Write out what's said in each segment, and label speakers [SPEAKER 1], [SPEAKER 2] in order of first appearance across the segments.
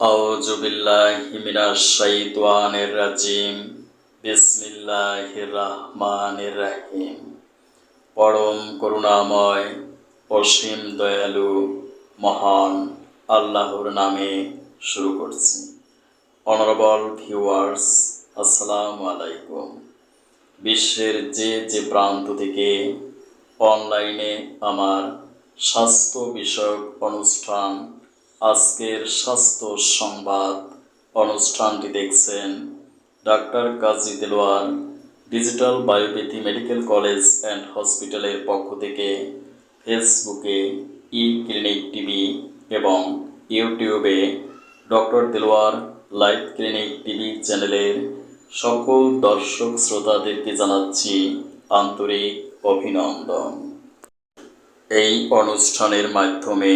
[SPEAKER 1] আউযু বিল্লাহি মিনাশ শাইতানির রাজিম। বিসমিল্লাহির রাহমানির রাহিম। পরম করুণাময় অসীম দয়ালু মহান আল্লাহর নামে শুরু করছি। অনারেবল ভিউয়ার্স, আসসালামু আলাইকুম। বিশ্বের যে প্রান্ত থেকে অনলাইনে আমার স্বাস্থ্য বিষয়ক অনুষ্ঠান আজকের স্বাস্থ্য সংবাদ অনুষ্ঠানটি দেখছেন, ডাক্তার Kazi Delwar digital biopathy medical college and হসপিটালের পক্ষ থেকে ফেসবুকে ক্লিনিক টিভি এবং ইউটিউবে doctor Delwar live clinic TV চ্যানেলের সকল দর্শক শ্রোতাদেরকে জানাচ্ছি আন্তরিক অভিনন্দন। এই অনুষ্ঠানের মাধ্যমে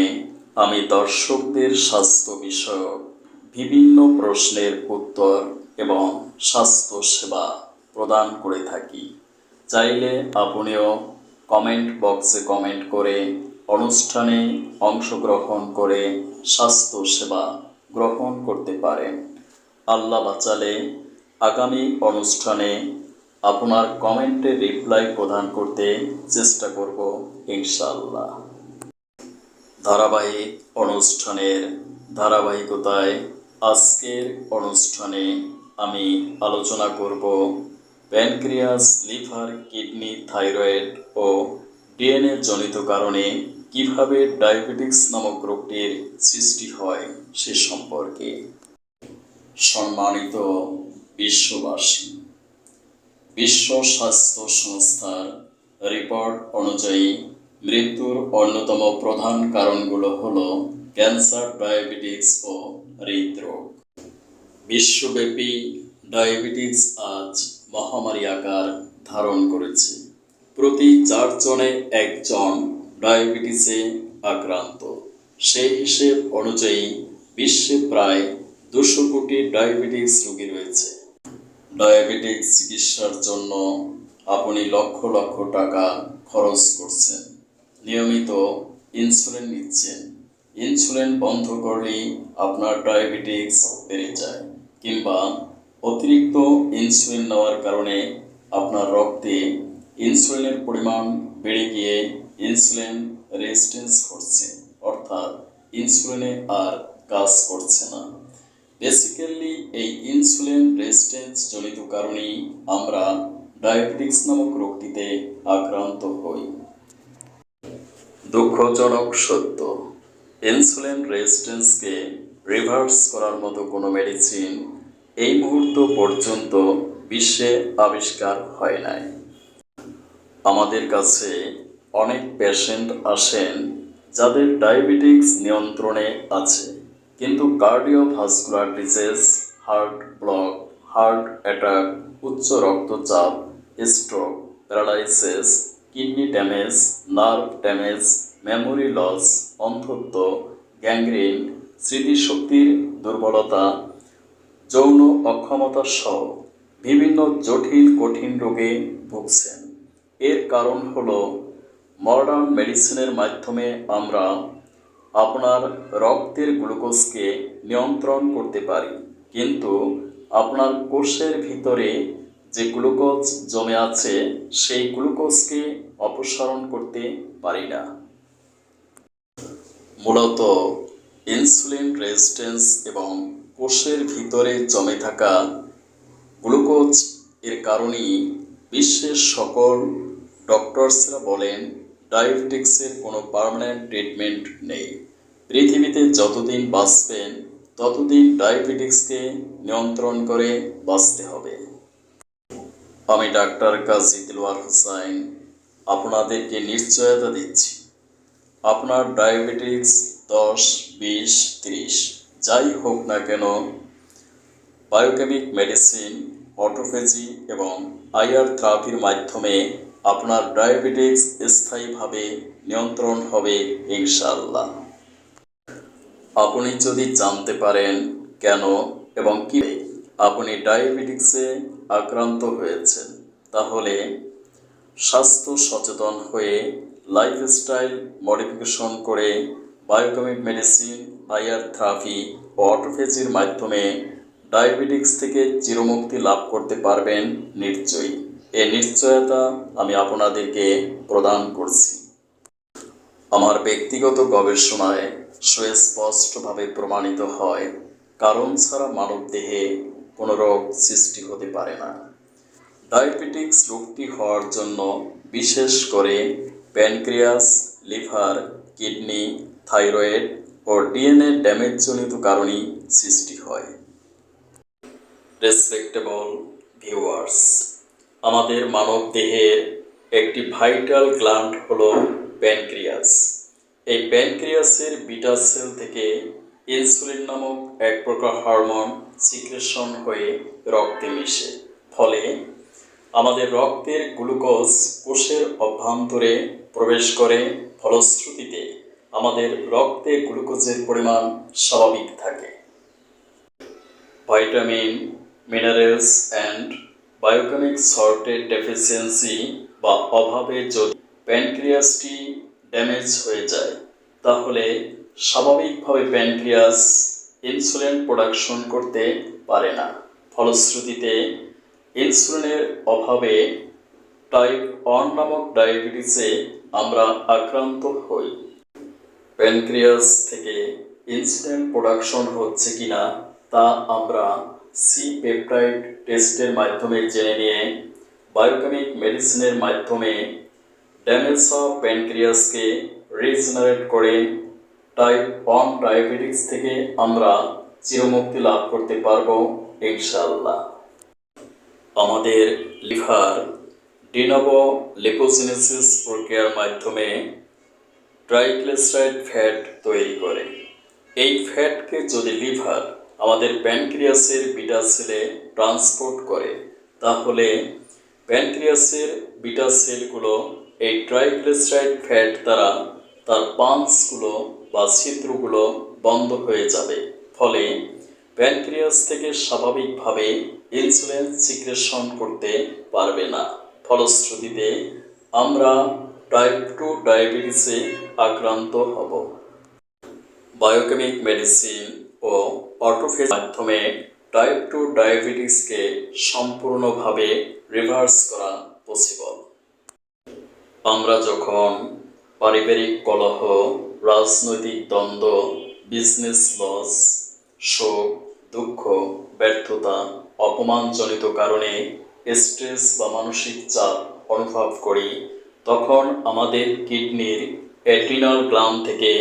[SPEAKER 1] আমি দর্শকদের স্বাস্থ্য বিষয়ক বিভিন্ন প্রশ্নের উত্তর এবং স্বাস্থ্য সেবা প্রদান করে থাকি। চাইলে আপনিও কমেন্ট বক্সে কমেন্ট করে অনুষ্ঠানে অংশগ্রহণ করে স্বাস্থ্য সেবা গ্রহণ করতে পারেন। আল্লাহ বাঁচালে আগামী অনুষ্ঠানে আপনার কমেন্টে রিপ্লাই প্রদান করতে চেষ্টা করব ইনশাআল্লাহ। ধারাবাহিক অনুষ্ঠানের ধারাবাহিকতায় আজকের অনুষ্ঠানে আমি আলোচনা করব প্যানক্রিয়াস, লিভার, কিডনি, থাইরয়েড ও ডিএনএ জনিত কারণে কিভাবে ডায়াবেটিস নামক রোগটির সৃষ্টি হয় সে সম্পর্কে। সম্মানিত বিশ্ববাসী, বিশ্ব স্বাস্থ্য সংস্থার রিপোর্ট অনুযায়ী মৃত্যুর অন্যতম প্রধান কারণগুলো হলো ক্যান্সার, ডায়াবেটিস ও হৃদরোগ। বিশ্বব্যাপী ডায়াবেটিস আজ মহামারী আকার ধারণ করেছে। প্রতি 4 জনে 1 জন ডায়াবেটিসে আক্রান্ত। সেই হিসেব অনুযায়ী বিশ্বে প্রায় 200 কোটি ডায়াবেটিস রোগী রয়েছে। ডায়াবেটিস চিকিৎসার জন্য আপনি লক্ষ লক্ষ টাকা খরচ করছেন, নিয়মিত ইনসুলিন নিচ্ছেন। ইনসুলিন বন্ধ করলেই আপনার ডায়াবেটিস বেড়ে যায়, কিংবা অতিরিক্ত ইনসুলিন নেওয়ার কারণে আপনার রক্তে ইনসুলিনের পরিমাণ বেড়ে গিয়ে ইনসুলিন রেজিস্ট্যান্স ঘটছে, অর্থাৎ ইনসুলিনে আর কাজ করছে না। বেসিক্যালি এই ইনসুলিন রেজিস্ট্যান্স জনিত কারণেই আমরা ডায়াবেটিস নামক রোগটিতে আক্রান্ত হই। দুঃখজনক সত্য, ইনসুলিন রেজিস্ট্যান্সকে রিভার্স করার মতো কোনো মেডিসিন এই মুহূর্ত পর্যন্ত বিশ্বে আবিষ্কার হয় নাই। আমাদের কাছে অনেক পেশেন্ট আসেন যাদের ডায়াবেটিস নিয়ন্ত্রণে আছে, কিন্তু cardiovascular disease, heart block, heart attack, উচ্চ রক্তচাপ, stroke, paralysis, kidney damage, nerve damage, memory loss, অন্ধত্ব, গ্যাংগ্রিন, স্মৃতিশক্তির দুর্বলতা, যৌন অক্ষমতা সহ বিভিন্ন জটিল কঠিন রোগে ভুগছেন। এর কারণ হলো মডার্ন মেডিসিনের মাধ্যমে আমরা আপনার রক্তের গ্লুকোজকে নিয়ন্ত্রণ করতে পারি, কিন্তু আপনার কোষের ভিতরে যে গ্লুকোজ জমে আছে সেই গ্লুকোজকে অপসারণ করতে পারি না। মূলত ইনসুলিন রেজিস্ট্যান্স এবং কোষের ভিতরে জমে থাকা গ্লুকোজ এর কারণেই বিশ্বের সকল ডক্টরসরা বলেন ডায়াবেটিক্সের কোনো পার্মানেন্ট ট্রিটমেন্ট নেই। পৃথিবীতে যতদিন বাঁচবেন ততদিন ডায়াবেটিক্সকে নিয়ন্ত্রণ করে বাঁচতে হবে। আমি ডাক্তার কাজী দেলোয়ার হোসাইন আপনাদেরকে নিশ্চয়তা দিচ্ছি, আপনার ডায়াবেটিস 10, 20, 30 যাই হোক না কেন, বায়োকেমিক মেডিসিন, অটোফেজি এবং আইআর থেরাপির মাধ্যমে আপনার ডায়াবেটিস স্থায়ীভাবে নিয়ন্ত্রণ হবে ইনশাআল্লাহ। আপনি যদি জানতে পারেন কেন এবং কি আপনি ডায়াবেটিক্সে আক্রান্ত হয়েছেন, তাহলে স্বাস্থ্য সচেতন হয়ে লাইফস্টাইল মডিফিকেশন করে বায়োকেমিক মেডিসিন, আইআর থেরাপি ও অটোফেজির মাধ্যমে ডায়াবেটিক্স থেকে চিরমুক্তি লাভ করতে পারবেন নিশ্চয়ই। এই নিশ্চয়তা আমি আপনাদেরকে প্রদান করছি। আমার ব্যক্তিগত গবেষণায় সুস্পষ্টভাবে প্রমাণিত হয়, কারণ ছাড়া মানবদেহে কোনো রোগ সৃষ্টি হতে পারে না। ডায়াবেটিক্স রোগটি হওয়ার জন্য বিশেষ করে প্যানক্রিয়াস, লিভার, কিডনি, থাইরয়েড ও ডিএনএ ড্যামেজজনিত কারণেই সৃষ্টি হয়। রেসপেক্টেবল ভিউয়ার্স, আমাদের মানবদেহের একটি ভাইটাল গ্ল্যান্ড হলো প্যানক্রিয়াস। এই প্যানক্রিয়াসের বিটা সেল থেকে ইনসুলিন নামক এক প্রকার হরমোন সিক্রেশন হয়ে রক্তে মিশে। ফলে আমাদের রক্তের গ্লুকোজ কোষের অভ্যন্তরে প্রবেশ করে। ফলশ্রুতিতে আমাদের রক্তে গ্লুকোজের পরিমাণ স্বাভাবিক থাকে। ভিটামিন, মিনারেলস অ্যান্ড বায়োকেমিক সল্টের ডেফিসিয়েন্সি বা অভাবে যদি প্যানক্রিয়াসটি ড্যামেজ হয়ে যায়, তাহলে স্বাভাবিকভাবে প্যানক্রিয়াস ইনসুলিন প্রোডাকশন করতে পারে না। ফলশ্রুতিতে ইনসুলিনের অভাবে টাইপ 1 নামক ডায়াবেটিসে আমরা আক্রান্ত হই। প্যানক্রিয়াস থেকে ইনসুলিন প্রোডাকশন হচ্ছে কিনা তা আমরা সি পেপটাইড টেস্টের মাধ্যমে জেনে নিয়ে বায়োকেমিক মেডিসিনের মাধ্যমে ড্যামেজ হওয়া প্যানক্রিয়াসকে রিজেনারেট করে টাইপ 1 ডায়াবেটিক্স থেকে আমরা চিরমুক্তি লাভ করতে পারবো ইনশাআল্লাহ। আমাদের লিভার ডিনোভো লিপোজেনেসিস প্রক্রিয়ার মাধ্যমে ট্রাইগ্লিসারাইড ফ্যাট তৈরি করে। এই ফ্যাটকে যদি লিভার আমাদের প্যানক্রিয়াসের বিটা সেলে ট্রান্সপোর্ট করে, তাহলে প্যানক্রিয়াসের বিটা সেলগুলো এই ট্রাইগ্লিসারাইড ফ্যাট দ্বারা তার পাম্পসগুলো বা ছিদ্রগুলো বন্ধ হয়ে যাবে। ফলে প্যানক্রিয়াস থেকে স্বাভাবিকভাবে ইনসুলিন সিক্রেশন করতে পারবে না। ফলশ্রুতিতে আমরা টাইপ 2 ডায়াবেটিসে আক্রান্ত হব। বায়োকেমিক মেডিসিন ও অটোফেজ মাধ্যমে টাইপ 2 ডায়াবেটিসকে সম্পূর্ণভাবে রিভার্স করা পসিবল। আমরা যখন পারিবারিক কলহ, রাজনৈতিক দ্বন্দ্ব, বিজনেস লস, শোক, দুঃখ, ব্যর্থতা, অপমানজনিত কারণে স্ট্রেস বা মানসিক চাপ অনুভব করি, তখন আমাদের কিডনির অ্যাড্রিনাল গ্ল্যান্ড থেকে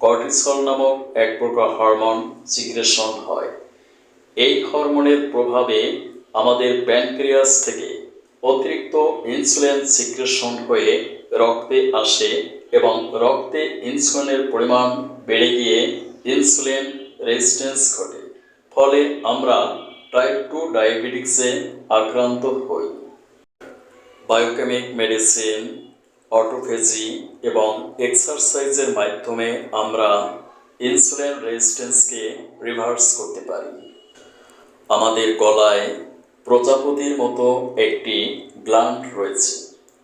[SPEAKER 1] কর্টিসল নামক এক প্রকার হরমোন সিক্রেশন হয়। এই হরমোনের প্রভাবে আমাদের প্যানক্রিয়াস থেকে অতিরিক্ত ইনসুলিন সিক্রেশন হয়ে রক্তে আসে এবং রক্তে ইনসুলিনের পরিমাণ বেড়ে গিয়ে ইনসুলিন রেজিস্ট্যান্স ঘটে। ফলে আমরা টাইপ 2 ডায়াবেটিক্সে আক্রান্ত হই। বায়োকেমিক মেডিসিন, অটোফেজি এবং এক্সারসাইজের মাধ্যমে আমরা ইনসুলিন রেজিস্ট্যান্সকে রিভার্স করতে পারি। আমাদের গলায় প্রজাপতির মতো একটি গ্ল্যান্ড রয়েছে।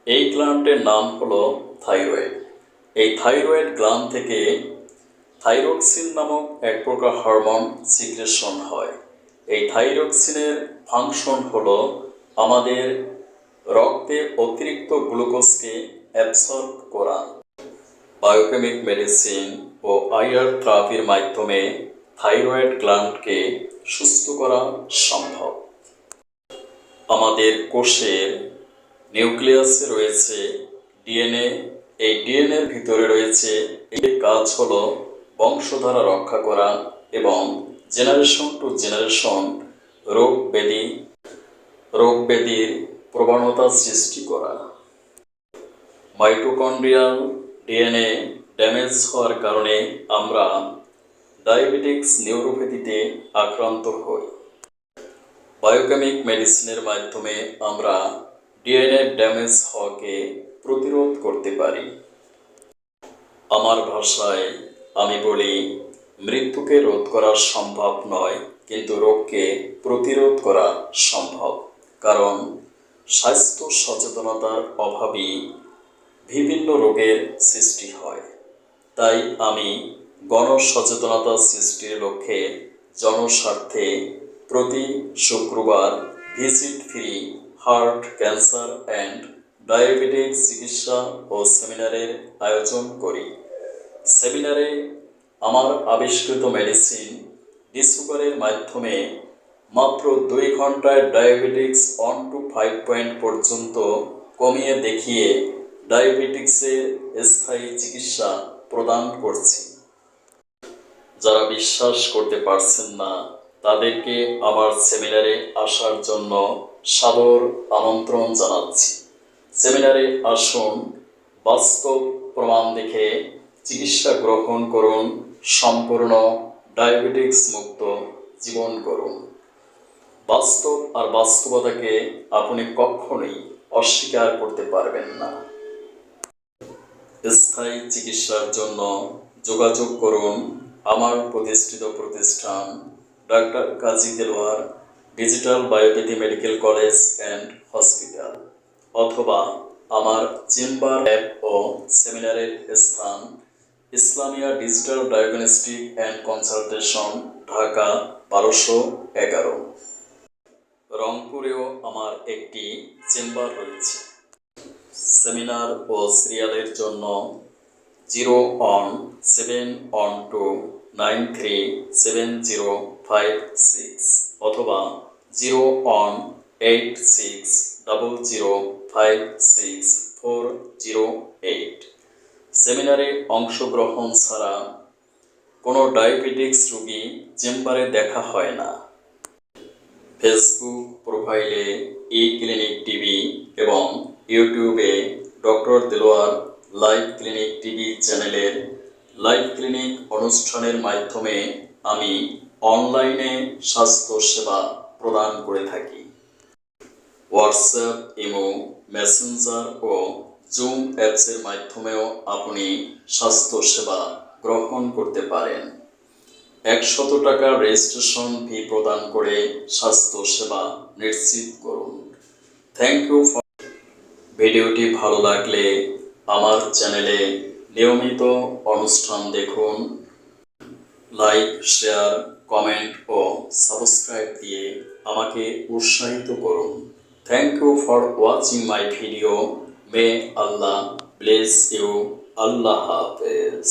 [SPEAKER 1] এই গ্ল্যান্ডের নাম হলো থাইরয়েড। এই থাইরয়েড গ্ল্যান্ড থেকে থাইরক্সিন নামক এক প্রকার হরমোন সিক্রেশন হয়। এই থাইরক্সিনের ফাংশন হলো আমাদের রক্তে অতিরিক্ত গ্লুকোজকে অ্যাবসর্ব করা। বায়োকেমিক মেডিসিন ও আইআর থেরাপির মাধ্যমে থাইরয়েড গ্ল্যান্ডকে সুস্থ করা সম্ভব। আমাদের কোষের নিউক্লিয়াসে রয়েছে ডিএনএ। এই ডিএনএর ভিতরে রয়েছে, এর কাজ হলো বংশধারা রক্ষা করা এবং জেনারেশন টু জেনারেশন রোগ ব্যাধির প্রবণতা সৃষ্টি করা। মাইটোকন্ড্রিয়াল ডিএনএ ড্যামেজ হওয়ার কারণে আমরা ডায়াবেটিক্স নিউরোপ্যাথিতে আক্রান্ত হই। বায়োকেমিক মেডিসিনের মাধ্যমে আমরা ডিএনএ ড্যামেজ হওয়াকে প্রতিরোধ করতে পারি। আমার ভাষায় আমি বলি, মৃত্যুকে রোধ করা সম্ভব নয়, কিন্তু রোগকে প্রতিরোধ করা সম্ভব। কারণ স্বাস্থ্য সচেতনতার অভাবেই বিভিন্ন রোগের সৃষ্টি হয়। তাই আমি গণসচেতনতা সৃষ্টির লক্ষ্যে জনস্বার্থে প্রতি শুক্রবার visit free heart cancer and diabetes চিকিৎসা ও সেমিনারের আয়োজন করি। সেমিনারে আমার আবিষ্কৃত মেডিসিন ডিসুগারের মাধ্যমে মাত্র 2 ঘন্টায় ডায়াবেটিক্স 1 to 5 পয়েন্ট পর্যন্ত কমিয়ে দেখিয়ে ডায়াবেটিক্সের স্থায়ী চিকিৎসা প্রদান করছি। যারা বিশ্বাস করতে পারছেন না তাদেরকে আমার সেমিনারে আসার জন্য সাদর আমন্ত্রণ জানাচ্ছি। সেমিনারে আসুন, বাস্তব প্রমাণ দেখে চিকিৎসা গ্রহণ করুন, সম্পূর্ণ ডায়াবেটিক্স মুক্ত জীবন করুন। বাস্তব আর বাস্তবতাকে আপনি কখনোই অস্বীকার করতে পারবেন না। স্থায়ী চিকিৎসার জন্য যোগাযোগ করুন আমার প্রতিষ্ঠিত প্রতিষ্ঠান ডাক্তার Kazi Delwar digital biopathy medical college and hospital, অথবা আমার চেম্বার অ্যাপ ও সেমিনারের স্থান Islamia digital diagnostic and consultation, Dhaka 1211। রংপুরেও আমার একটি চেম্বার রয়েছে। সেমিনার ও সিরিয়ালের জন্য 01712937056 অথবা 01860056408। সেমিনারে অংশগ্রহণ ছাড়া কোনো ডায়াবেটিক্স রোগী চেম্বারে দেখা হয় না। ফেসবুক প্রোফাইলে ক্লিনিক টিভি এবং ইউটিউবে doctor Delwar live clinic TV চ্যানেলের লাইভ ক্লিনিক অনুষ্ঠানের মাধ্যমে আমি অনলাইনে স্বাস্থ্য সেবা প্রদান করে থাকি। হোয়াটসঅ্যাপ, ইমো, মেসেঞ্জার ও জুম অ্যাপসের মাধ্যমেও আপনি স্বাস্থ্য সেবা গ্রহণ করতে পারেন। 100 টাকা রেজিস্ট্রেশন ফি প্রদান করে স্বাস্থ্য সেবা নিশ্চিত করুন। Thank you for. ভিডিওটি ভালো লাগলে আমার চ্যানেলে নিয়মিত অনুষ্ঠান দেখুন। লাইক, শেয়ার, কমেন্ট ও সাবস্ক্রাইব দিয়ে আমাকে উৎসাহিত করুন। Thank you for watching my video. May Allah bless you. আল্লাহ হাফেজ।